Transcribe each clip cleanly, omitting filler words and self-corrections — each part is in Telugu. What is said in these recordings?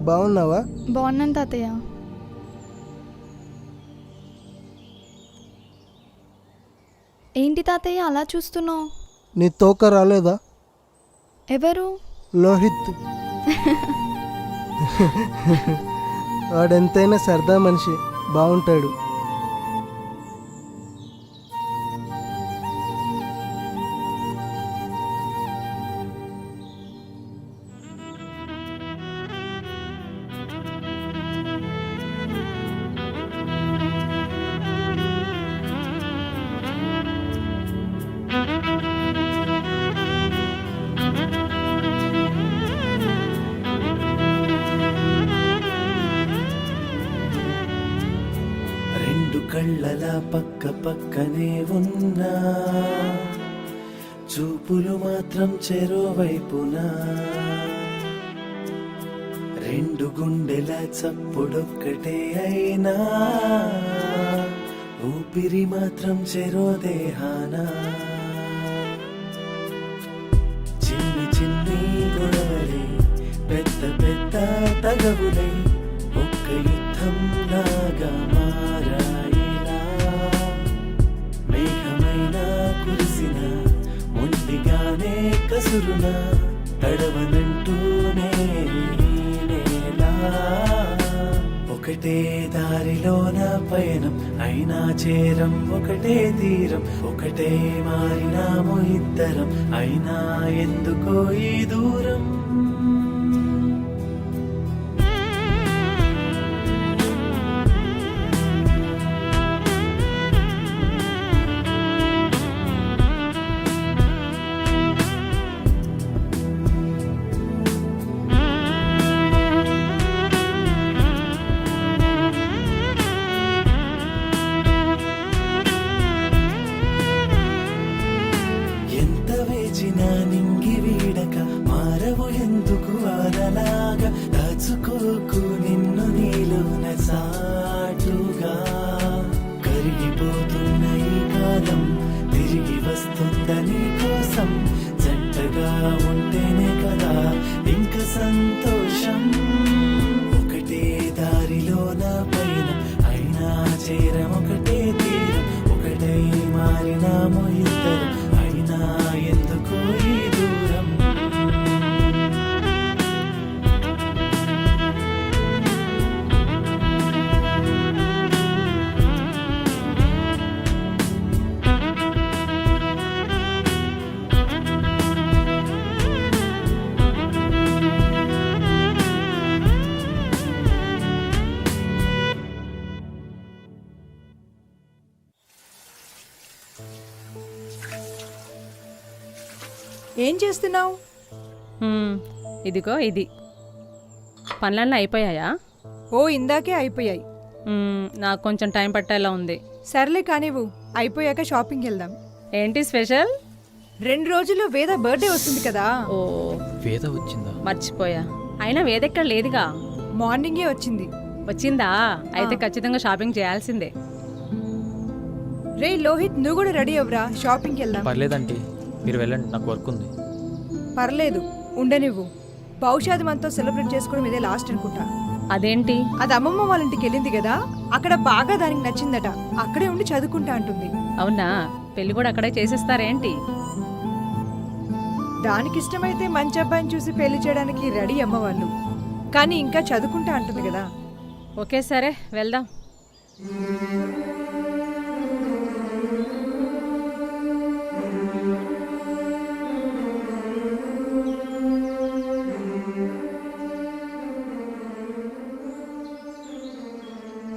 బాగున్నావా? బాగున్నాను తాతయ్య. ఏంటి తాతయ్య అలా చూస్తున్నావు? నీ తోక రాలేదా? ఎవరు? లోహిత్. వాడెంతైనా సరదా మనిషి, బాగుంటాడు. రెండు కళ్ళలా పక్క పక్కనే ఉన్నా, చూపులు మాత్రం చెరోవైపునా. రెండు గుండెల చప్పుడొక్కటే అయినా, ఊపిరి మాత్రం చెరో దేహానా. చిన్ని చిన్ని గొడవలే పెద్ద పెద్ద తగవులై ఒక్క యుద్ధం లాగా మారాయిలా. మేఘమైనా కురిసిన మొండిగానే కసురున తడవనంటూనే నేలా. ఒకటే దారిలోన పయనం అయినా చేరం, ఒకటే తీరం ఒకటే మారినాము ఇద్దరం, అయినా ఎందుకో ఈ దూరం. ఎంత వేచినా నింగి వీడక మారవు ఎందుకు వానలాగా, దాచుకోకు నిన్ను నీలోన సాటుగా. కరిగిపోతున్న ఈ కాలం తిరిగి వస్తుందని కోసం, జంటగా ఉంటేనే కదా ఇంక సంతోషం. ఒకటే దారిలోన పైన అయినా చేరం, ఒకటే తీరం ఒకటై మారినాము ఇద్దరం, అయినా ఎందుకో ఈ దూరం. ఏం చేస్తున్నావు? ఇదిగో ఇది. పనులన్నీ అయిపోయాయా? ఓ ఇందాకే అయిపోయాయి. నాకు కొంచెం టైం పట్టేలా ఉంది. సర్లే కానివ్వు, అయిపోయాక షాపింగ్కి వెళ్దాం. ఏంటి స్పెషల్? 2 రోజుల్లో వేద బర్త్డే వస్తుంది కదా. ఓ వేద వచ్చిందా? మర్చిపోయా. అయినా వేదెక్కడ లేదుగా. మార్నింగే వచ్చింది. వచ్చిందా? అయితే ఖచ్చితంగా షాపింగ్ చేయాల్సిందే. రే లోహిత్, నువ్వు కూడా రెడీ అవ్వరా, షాపింగ్కి వెళ్దాం. పర్లేదండి, మీరు వెళ్ళండి, నాకు వర్క్ ఉంది. పర్లేదు, ఉండనివ్వు. బహుశా అది మనతో సెలబ్రేట్ చేసుకోవడం ఇదే లాస్ట్ అనుకుంటా. అదేంటి? అది అమ్మమ్మ వాళ్ళ ఇంటికి వెళ్ళింది కదా, అక్కడ బాగా దానికి నచ్చిందట. అక్కడే ఉండి చదువుకుంటా అంటుంది. అవునా? పెళ్లి కూడా అక్కడే చేసేస్తారేంటి? దానికి ఇష్టమైతే మంచి అబ్బాయిని చూసి పెళ్లి చేయడానికి రెడీ అమ్మ వాళ్ళు. కానీ ఇంకా చదువుకుంటా అంటుంది కదా. ఓకే సరే, వెళ్దాం.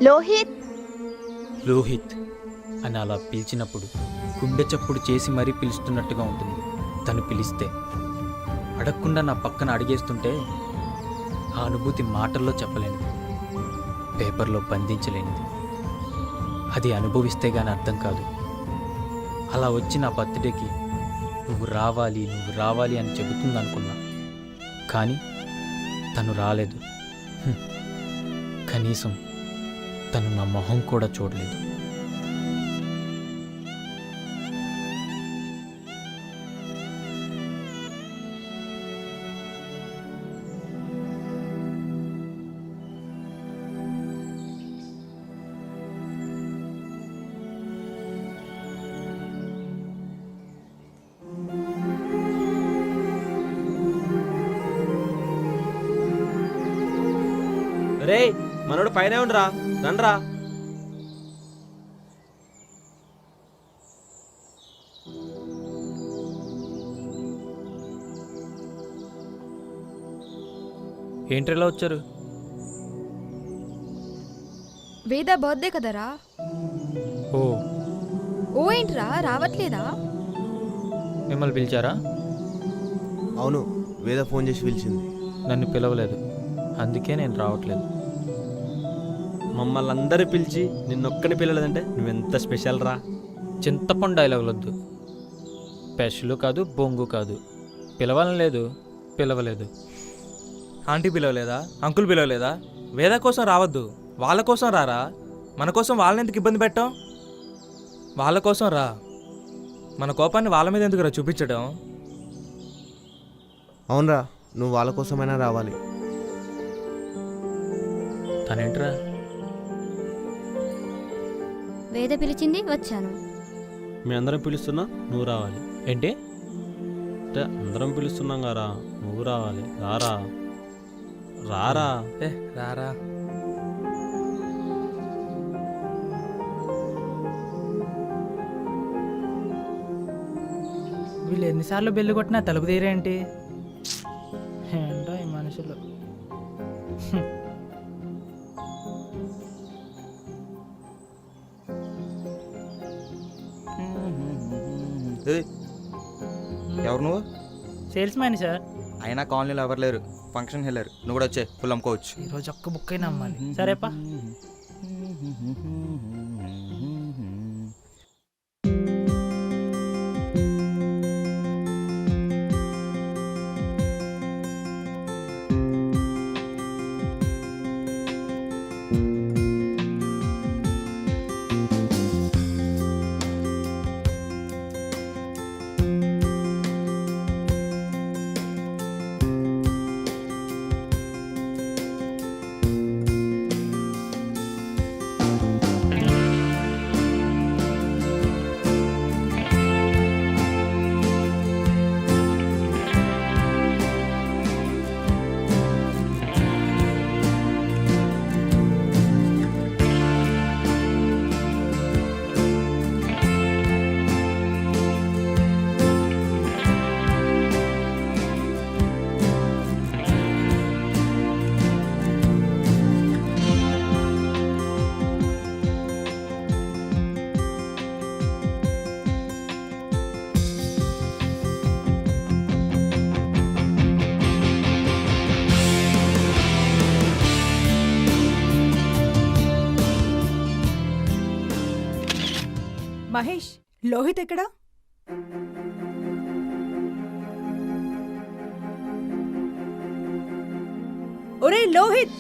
లోహిత్. లోహిత్ అని అలా పిలిచినప్పుడు గుండె చప్పుడు చేసి మరీ పిలుస్తున్నట్టుగా ఉంటుంది. తను పిలిస్తే అడగకుండా నా పక్కన అడిగేస్తుంటే ఆ అనుభూతి మాటల్లో చెప్పలేనిది, పేపర్లో బంధించలేనిది. అది అనుభవిస్తే గాని అర్థం కాదు. అలా వచ్చి నా బర్త్డేకి నువ్వు రావాలి అని చెబుతుందనుకున్నా. కానీ తను రాలేదు. కనీసం తను నా మొహం కూడా చూడలేదు. రే మనోడు పైన ఉండరా రండ్రా. ఏంటి ఇలా వచ్చారు? వేద బర్త్డే కదరా. ఓ, ఓ ఏంట్రా రావట్లేదా? మిమ్మల్ని పిలిచారా? అవును, వేద ఫోన్ చేసి పిలిచింది. నన్ను పిలవలేదు, అందుకే నేను రావట్లేదు. మమ్మల్ని అందరూ పిలిచి నిన్నొక్కని పిల్లలేదంటే నువ్వెంత స్పెషల్ రా. చింతపండు డైలాగులు వద్దు. స్పెషల్ కాదు, బొంగు కాదు. పిలవాలని లేదు, పిలవలేదు. ఆంటీ పిలవలేదా? అంకుల్ పిలవలేదా? వేద కోసం రావద్దు, వాళ్ళ కోసం రారా. మన కోసం వాళ్ళని ఎందుకు ఇబ్బంది పెట్టాం? వాళ్ళ కోసం రా. మన కోపాన్ని వాళ్ళ మీద ఎందుకు రా చూపించడం? అవునరా, నువ్వు వాళ్ళ కోసమైనా రావాలి. తనేంట్రా? వేద పిలిచింది, వచ్చాను. మీ అందరం పిలుస్తున్నా నువ్వు రావాలి. ఏంటి? అంటే అందరం పిలుస్తున్నాం కదా, నువ్వు రావాలి. రారా రారా. రారా. వీళ్ళు ఎన్నిసార్లు బెల్లు కొట్టినా తలుపు తీరేంటి? ఏంటో ఈ మనుషులు. ఎవరు నువ్వు? Sales man sir. అయినా కాలనీలో ఎవరు లేరు, ఫంక్షన్ వెళ్ళారు. నువ్వు కూడా వచ్చే ఫుల్ అమ్ముకోవచ్చు. ఈరోజు ఒక్క బుక్ అయినా అమ్మాలి. సరేపా. మహేష్, లోహిత్ ఎక్కడా? ఒరే లోహిత్,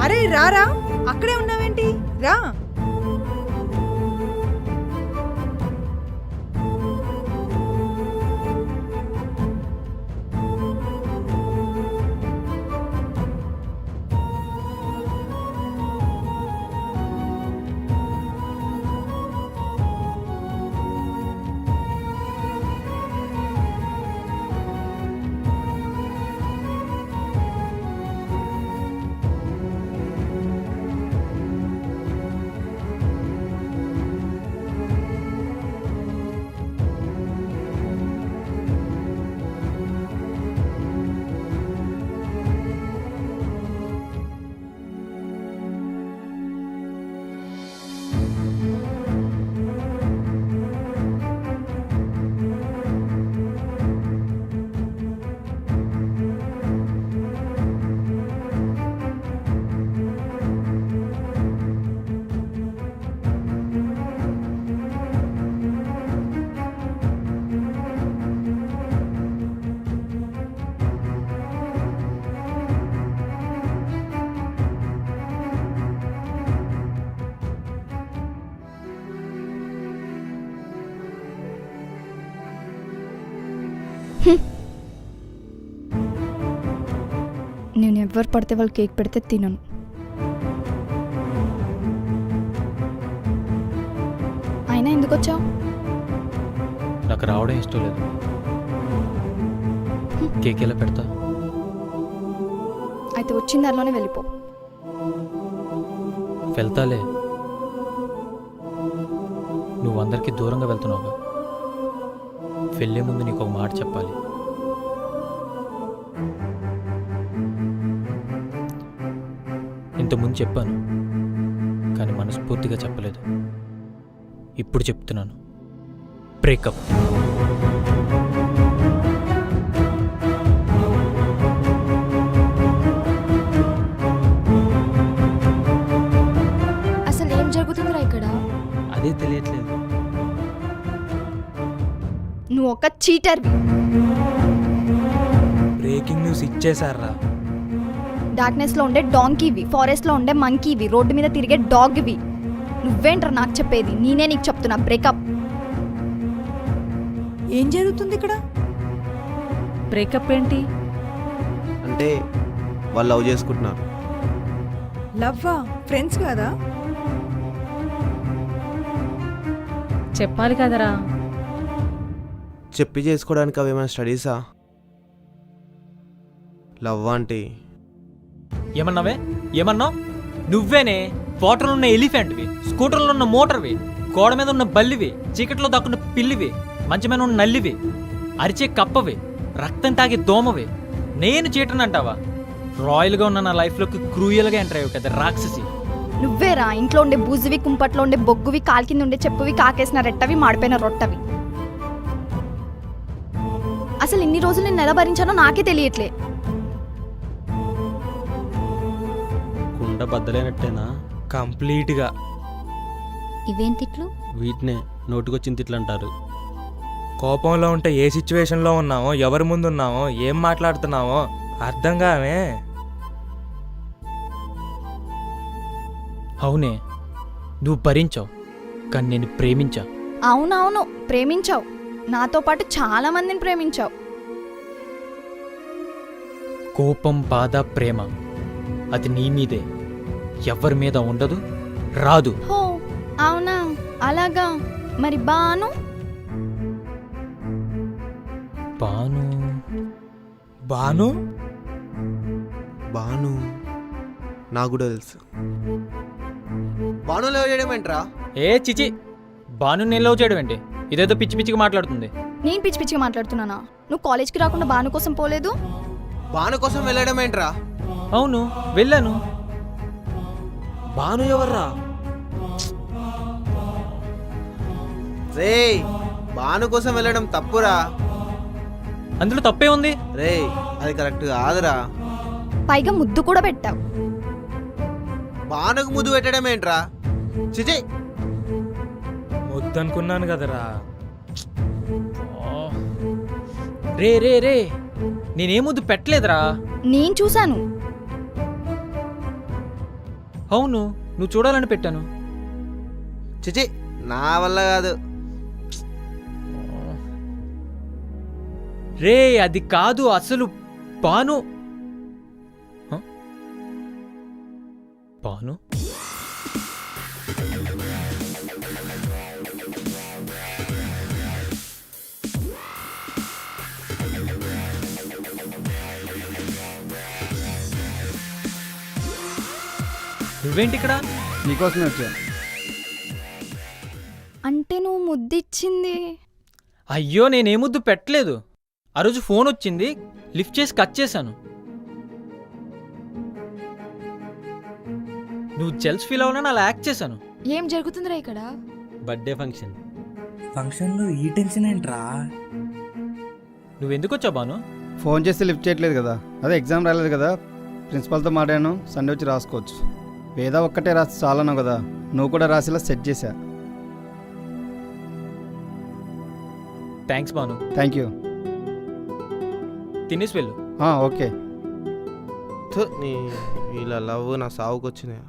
అరే రారా, అక్కడే ఉన్నావేంటి? రా. నేను ఎవరు పడితే వాళ్ళు కేక్ పెడితే తినను. అయినా ఎందుకు వచ్చావు? నాకు రావడం ఇష్టం లేదు. కేక్ ఎలా పెడతా? అయితే వచ్చిన దారిలోనే వెళ్ళిపో. వెళ్తాలే. నువ్వు అందరికీ దూరంగా వెళ్తున్నావుగా, వెళ్ళే ముందు నీకు ఒక మాట చెప్పాలి. ఇంతకుముందు చెప్పాను, కానీ మనస్ఫూర్తిగా చెప్పలేదు. ఇప్పుడు చెప్తున్నాను, బ్రేకప్. అసలు ఏం జరుగుతుందిరా ఇక్కడ? అదే తెలియట్లేదు. నువ్వు ఒక చీటర్వి. Breaking news ఇచ్చేశారా? డార్క్నెస్లో ఉండే డాంకీవి, ఫారెస్ట్లో ఉండే మంకీవి, రోడ్డు మీద తిరిగే డాగ్వి. నువ్వేంట్రా నాకు చెప్పేది? నేనే నీకు చెప్తున్నా, బ్రేకప్. ఏం జరుగుతుంది ఇక్కడ? బ్రేకప్ ఏంటి? అంటే వాళ్ళు లవ్ చేసుకుంటున్నారు. లవ్వా? ఫ్రెండ్స్ కాదా? చెప్పాలి కదరా. చెప్పి చేసుకోవడానికి అవి ఏమైనా స్టడీసా? లవ్ అంటే ఏమన్నావే? ఏమన్నావు? నువ్వేనే వాటర్లో ఉన్న ఎలిఫెంట్వి, స్కూటర్లో ఉన్న మోటార్వి, గోడ మీద ఉన్న బల్లివి, చీకట్లో దాక్కున్న పిల్లివి, మంచం మీద ఉన్న నల్లివి, అరిచే కప్పవి, రక్తం తాగే దోమవి. నేను చీటనంటావా? రాయల్గా ఉన్న నా లైఫ్లోకి క్రూయల్గా ఎంటర్ అయ్యావు కదా రాక్షసి. నువ్వేరా ఇంట్లో ఉండే బూజువి, కుంపట్లో ఉండే బొగ్గువి, కాలు కింద ఉండే చెప్పువి, కాకేసిన రెట్టవి, మాడిపోయిన రొట్టవి. అసలు ఇన్ని రోజులు నేను ఎలా భరించానో నాకే తెలియట్లే. కుండ బద్దలైనట్టేనా? కంప్లీట్గా. ఇవేం తిట్లు? వీటినే నోటికొచ్చిన తిట్లు అంటారు. కోపంలో ఉంటే ఏ సిచ్యువేషన్లో ఉన్నామో, ఎవరి ముందు ఉన్నామో, ఏం మాట్లాడుతున్నామో అర్థం కావే. అవునే, నువ్వు భరించావు, కానీ నేను ప్రేమించా. అవునవును, ప్రేమించావు. నాతో పాటు చాలా మందిని ప్రేమించావు. కోపం, బాధ, ప్రేమ అది నీ మీదే, ఎవరి మీద ఉండదు, రాదు. హో అవునా? అలాగా. మరి బాను? బాను? బాను? బాను నాకు కూడా తెలుసు. బాను లవ్ చేయడం ఏంట్రా? ఏ చిచి, బాను నేను లవ్ చేయడం ఏంటి? ఇదేదో పిచ్చి పిచ్చిగా మాట్లాడుతుంది. నేను పిచ్చి పిచ్చిగా మాట్లాడుతున్నానా? నువ్వు కాలేజ్కి రాకుండా బాను కోసం పోలేదు? బాను కోసం వెళ్ళడం ఏంట్రా? అవును, వెళ్ళాను. బాను ఎవర్రా? రేయ్, బాను కోసం వెళ్ళడం తప్పురా. అందులో తప్పే ఉంది? రేయ్, అది కరెక్ట్ కాదురా. పైగా ముద్దు కూడా పెట్టావు. బానుకు ముద్దు పెట్టడం ఏంట్రా? చిచి. వద్దనుకున్నాను కదరా. రే రే రే, నేనే ముద్దు పెట్టలేదురా. నేను చూశాను. అవును, నువ్వు చూడాలని పెట్టాను. చిచి, నా వల్ల కాదు. రే అది కాదు, అసలు బాను. హ? బాను? నువ్వేంటి ఇక్కడ? నీకోసమే వచ్చా. అంటే నువ్వు ముద్దిచ్చింది? అయ్యో, నేనే ముద్దు పెట్టలేదు. ఆ రోజు ఫోన్ వచ్చింది, లిఫ్ట్ చేసి కట్ చేశాను. నువ్వు జెల్స్ ఫీల్ అవ్వాలని అలా యాక్ట్ చేశాను. ఏం జరుగుతుందిరా ఇక్కడ? Birthday function. ఫంక్షన్లో ఈ టెన్షన్ ఏంట్రా? నువ్వెందుకు వచ్చావు బాను? ఫోన్ చేస్తే లిఫ్ట్ చేయట్లేదు కదా, అదే ఎగ్జామ్ రాలేదు కదా, ప్రిన్సిపాల్తో మాట్లాడాను, సండే వచ్చి రాసుకోవచ్చు. వేద ఒక్కటే రాసి చాలన్నావు కదా, నువ్వు కూడా రాసేలా సెట్ చేశా. థ్యాంక్స్ బాను. Thank you. తినేసి వెళ్ళు. ఓకే. వీళ్ళ లవ్ నా సావుకు వచ్చినాయి.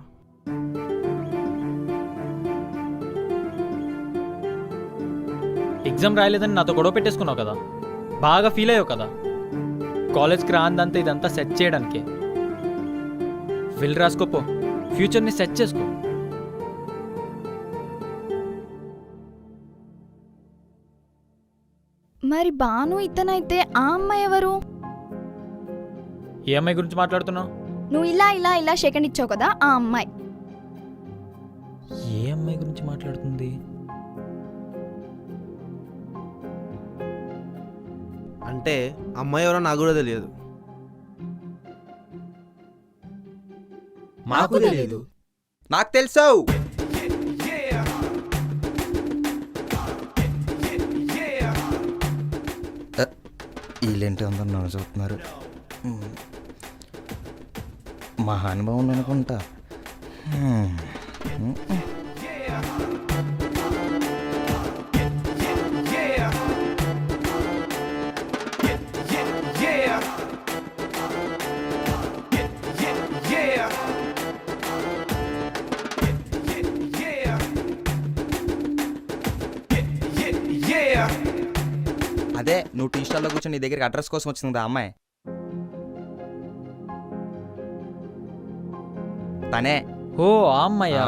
ఎగ్జామ్ రాయలేదని నాతో గొడవ పెట్టేసుకున్నావు కదా, బాగా ఫీల్ అయ్యావు కదా. కాలేజ్కి రాందంతా ఇదంతా సెట్ చేయడానికే. వెళ్ళి రాసుకోపో, ఫ్యూచర్ని సెట్ చేసుకో. మరి బాను ఇతనైతే ఆ అమ్మాయి ఎవరు? ఏ అమ్మాయి గురించి మాట్లాడుతున్నావు? నువ్వు ఇలా ఇలా ఇలా సెకండ్ ఇచ్చావు కదా ఆ అమ్మాయి. ఏ అమ్మాయి గురించి మాట్లాడుతుంది? అంటే అమ్మాయి ఎవరో నాకు కూడా తెలియదు. మాకు తెలీదు. నాకు తెలుసావు. వీళ్ళేంటి అందరు నన్ను చూస్తున్నారు. మహానుభావులు అనుకుంటా. అదే నువ్వు టీ స్టాల్లో కూర్చొని నీ దగ్గరికి అడ్రస్ కోసం వచ్చింది కదా అమ్మాయి, తనే. ఓ ఆ అమ్మాయా?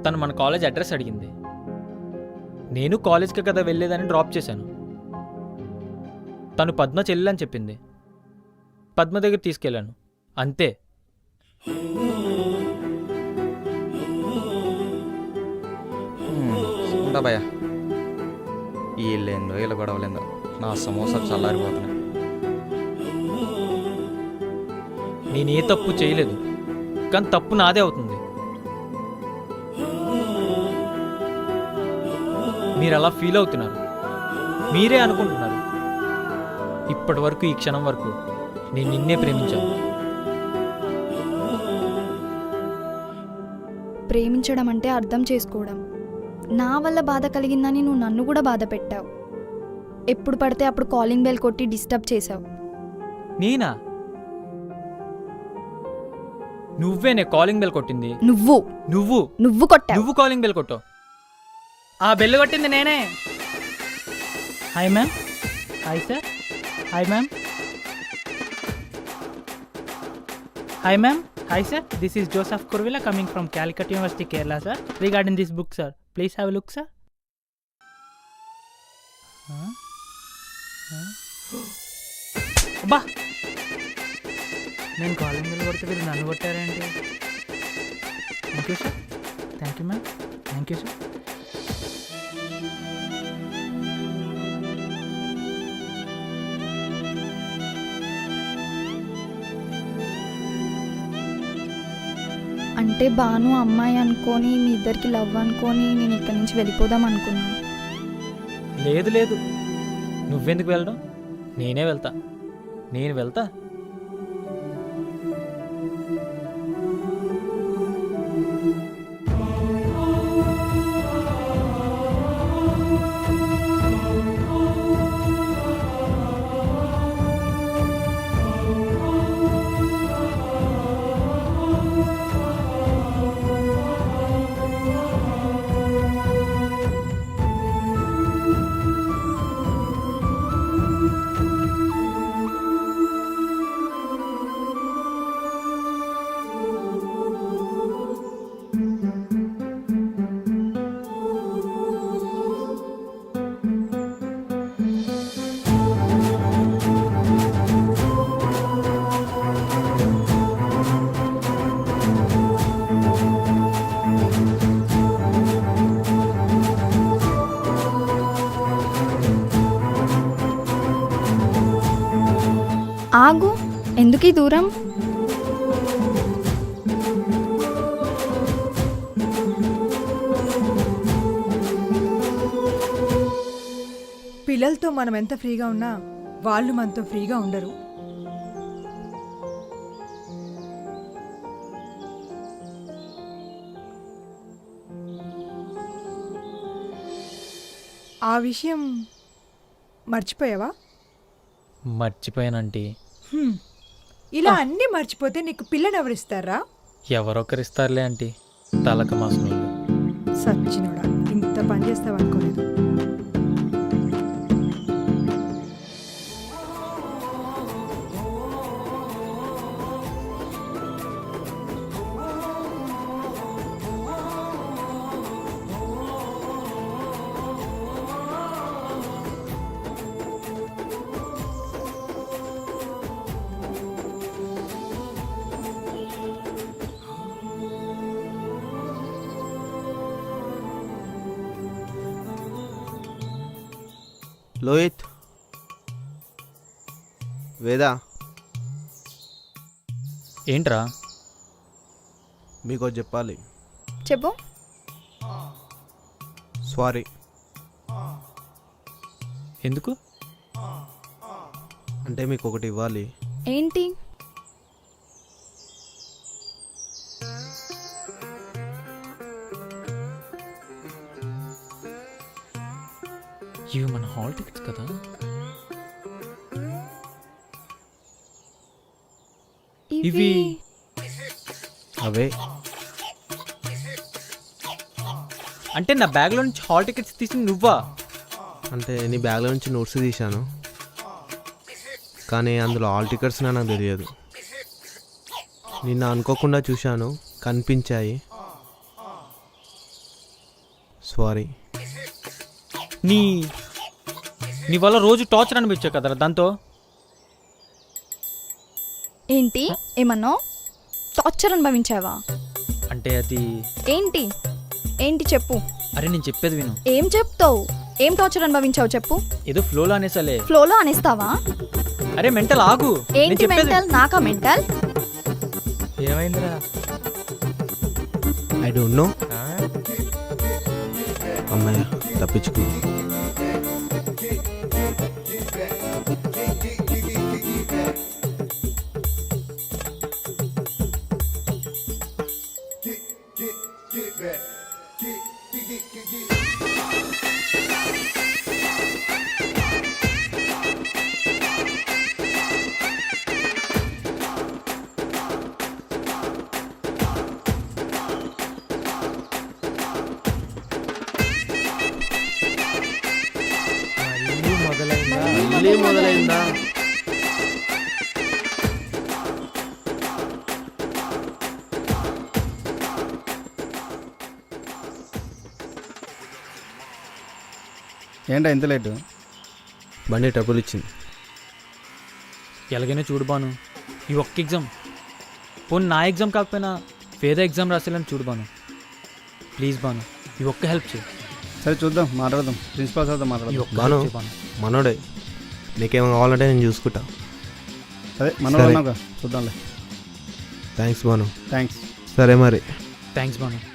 తను మన కాలేజ్ అడ్రస్ అడిగింది. నేను కాలేజ్కి కదా వెళ్ళేదని డ్రాప్ చేశాను. తను పద్మ చెల్లెలు అని చెప్పింది. పద్మ దగ్గర తీసుకెళ్ళాను అంతే. ఉంటా భయ. వీళ్ళేందో వీళ్ళ గొడవలేందో నా సమోసాలు చల్లారిపోతున్నాయి. నేనే తప్పు చేయలేదు, కానీ తప్పు నాదే అవుతుంది. మీరు అలా ఫీల్ అవుతున్నారు, మీరే అనుకుంటున్నారు. ఇప్పటి వరకు ఈ క్షణం వరకు నేను నిన్నే ప్రేమించాను. ప్రేమించడం అంటే అర్థం చేసుకోవడం. నా వల్ల బాధ కలిగిందని నువ్వు నన్ను కూడా బాధ పెట్టావు. ఎప్పుడు పడితే అప్పుడు కాలింగ్ బెల్ కొట్టి డిస్టర్బ్ చేసావు. నేనా? నువ్వేనే కాలింగ్ బెల్ కొట్టింది. నువ్వు నువ్వు నువ్వు కొట్టావు. నువ్వు కాలింగ్ బెల్ కొట్టావు. ఆ బెల్ కొట్టింది నేనే. Hi ma'am. Hi sir. Hi ma'am. Hi ma'am. Hi sir. This is Joseph Kuruvilla coming from Calicut University, Kerala, sir. Regarding this book, sir. Please have a look, sir. అబ్బా, నేను కాలింగ్ బెల్ కొడితే మీరు నన్ను కొట్టారేంటి? Thank you sir. Thank you ma'am. Thank you sir. అంటే బాను అమ్మాయి అనుకొని మీ ఇద్దరికి లవ్ అనుకొని నేను ఇక్కడి నుంచి వెళ్ళిపోదాం అనుకున్నాను. లేదు లేదు, నువ్వెందుకు వెళ్ళడం? నేనే వెళ్తా. నేను వెళ్తా. ఆగు, ఎందుకు ఈ దూరం? పిల్లలతో మనం ఎంత ఫ్రీగా ఉన్నా వాళ్ళు మనతో ఫ్రీగా ఉండరు. ఆ విషయం మర్చిపోయావా? మర్చిపోయానంటీ. ఇలా అన్నీ మర్చిపోతే నీకు పిల్లని ఎవరిస్తారా? ఎవరొకరిస్తారులే ఆంటీ, తలక మాసంలో. సచ్చినోడా, ఇంత పని చేస్తావనుకోలేదు. లోహిత్, వేద, ఏంట్రా? మీకు చెప్పాలి. చెప్పు. సారీ. ఎందుకు? అంటే మీకు ఒకటి ఇవ్వాలి. ఏంటి? ఇవి మన హాల్ టికెట్స్ కదా. ఇవి అవే. అంటే నా బ్యాగ్లో నుంచి హాల్ టికెట్స్ తీసి నువ్వా? అంటే నీ బ్యాగ్లో నుంచి నోట్స్ తీశాను, కానీ అందులో ఆల్ టికెట్స్ నాకు తెలియదు. నిన్న అనుకోకుండా చూశాను, కనిపించాయి. సారీ. నీ వల్ల రోజు టార్చర్ అనిపించావు కదరా దాంతో. ఏంటి? ఏమన్నావు? టార్చర్ అనుభవించావా? అంటే అది ఏంటి? ఏంటి చెప్పు. అరే నేను చెప్పేది విను. ఏం చెప్తావు? ఏం టార్చర్ అనుభవించావు చెప్పు. ఏదో ఫ్లోలో అనేసలే. ఫ్లోలో అనేస్తావా? అరే మెంటల్ ఆగు. నేను ఏంటి చెప్పేది- మెంటల్? నాకా మెంటల్? ఏమైందిరా? I don't know. ఆ? అమ్మాయి తప్పించుకు. మళ్ళీ మొదలైందా? ఏంటా ఇంత లేటు? బండి ట్రబుల్ ఇచ్చింది. ఎలాగైనా చూడు బాను, ఈ ఒక్క ఎగ్జామ్ పోనీ నా ఎగ్జామ్ కాకపోయినా వేరే ఎగ్జామ్ రాసేయాలని చూడు బాను. ప్లీజ్ బాను, ఈ ఒక్క హెల్ప్ చేయి. సరే చూద్దాం, మాట్లాడదాం. ప్రిన్సిపాల్ సార్తో ఈ మాట్లాడదాం. ఒక్క బాను, help చేయి బాను. మనోడే. నీకేమైనా కావాలంటే నేను చూసుకుంటా. అదే మనం సరే. ఉన్నావుగా, చూద్దాంలే. థ్యాంక్స్ బాను. థ్యాంక్స్. సరే మరి. థ్యాంక్స్ బాను.